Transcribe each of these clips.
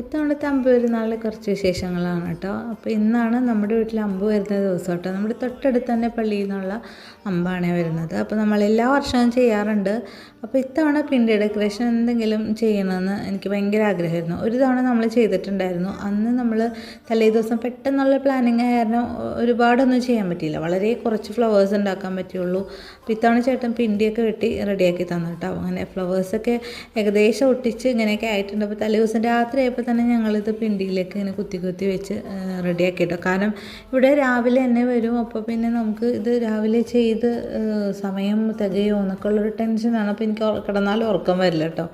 ഇത്തവണത്തെ അമ്പ് പെരുന്നാളിലെ കുറച്ച് വിശേഷങ്ങളാണ് കേട്ടോ. അപ്പോൾ ഇന്നാണ് നമ്മുടെ വീട്ടിൽ അമ്പ് വരുന്ന ദിവസം കേട്ടോ. നമ്മുടെ തൊട്ടടുത്ത് തന്നെ പള്ളിയിൽ നിന്നുള്ള അമ്പാണ് വരുന്നത്. അപ്പോൾ നമ്മൾ എല്ലാ വർഷവും ചെയ്യാറുണ്ട്. അപ്പോൾ ഇത്തവണ പിണ്ടി ഡെക്കറേഷൻ എന്തെങ്കിലും ചെയ്യണമെന്ന് എനിക്ക് ഭയങ്കര ആഗ്രഹമായിരുന്നു. ഒരു തവണ നമ്മൾ ചെയ്തിട്ടുണ്ടായിരുന്നു. അന്ന് നമ്മൾ തലേ ദിവസം പെട്ടെന്നുള്ള പ്ലാനിങ് കാരണം ഒരുപാടൊന്നും ചെയ്യാൻ പറ്റിയില്ല. വളരെ കുറച്ച് ഫ്ലവേഴ്സ് ഉണ്ടാക്കാൻ പറ്റുള്ളൂ. അപ്പോൾ ഇത്തവണ ചേട്ടൻ പിണ്ടിയൊക്കെ വെട്ടി റെഡിയാക്കി തന്നു കേട്ടോ. അങ്ങനെ ഫ്ലവേഴ്സൊക്കെ ഏകദേശം ഒട്ടിച്ച് ഇങ്ങനെയൊക്കെ ആയിട്ടുണ്ട്. അപ്പോൾ തലേ ദിവസം രാത്രി ആയപ്പോൾ തന്നെ ഞങ്ങളിത് പിണ്ടിയിലേക്ക് ഇങ്ങനെ കുത്തി കുത്തി വെച്ച് റെഡിയാക്കി കേട്ടോ. കാരണം ഇവിടെ രാവിലെ തന്നെ വരും. അപ്പോൾ പിന്നെ നമുക്ക് ഇത് രാവിലെ ചെയ്ത് സമയം തികയോ എന്നൊക്കെ ഉള്ളൊരു ടെൻഷനാണ്. അപ്പോൾ എനിക്ക് കിടന്നാലും ഉറക്കം വരില്ല കേട്ടോ.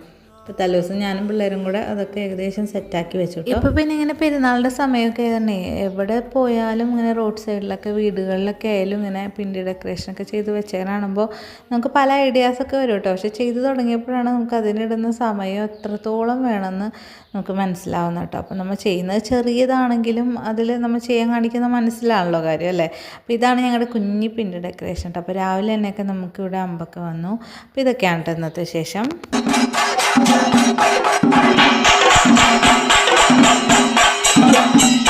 അപ്പോൾ തലേ ദിവസം ഞാനും പിള്ളേരും കൂടെ അതൊക്കെ ഏകദേശം സെറ്റാക്കി വെച്ചു കേട്ടോ. ഇപ്പോൾ പിന്നെ ഇങ്ങനെ പെരുന്നാളിൻ്റെ സമയമൊക്കെ തന്നെ എവിടെ പോയാലും ഇങ്ങനെ റോഡ് സൈഡിലൊക്കെ വീടുകളിലൊക്കെ ആയാലും ഇങ്ങനെ പിണ്ടി ഡെക്കറേഷനൊക്കെ ചെയ്ത് വെച്ചേനാണുമ്പോൾ നമുക്ക് പല ഐഡിയാസൊക്കെ വരും കേട്ടോ. പക്ഷെ ചെയ്ത് തുടങ്ങിയപ്പോഴാണ് നമുക്ക് അതിനിടുന്ന സമയം എത്രത്തോളം വേണമെന്ന് നമുക്ക് മനസ്സിലാവുന്ന കേട്ടോ. അപ്പോൾ നമ്മൾ ചെയ്യുന്നത് ചെറിയതാണെങ്കിലും അതിൽ നമ്മൾ ചെയ്യാൻ കാണിക്കുന്ന മനസ്സിലാണല്ലോ കാര്യം അല്ലേ. അപ്പോൾ ഇതാണ് ഞങ്ങളുടെ കുഞ്ഞി പിണ്ടി ഡെക്കറേഷൻ കേട്ടോ. അപ്പോൾ രാവിലെ തന്നെയൊക്കെ നമുക്കിവിടെ അമ്പൊക്കെ വന്നു. അപ്പോൾ ഇതൊക്കെയാണ് കേട്ടോ ഇന്നത്തെ ശേഷം. Thank you.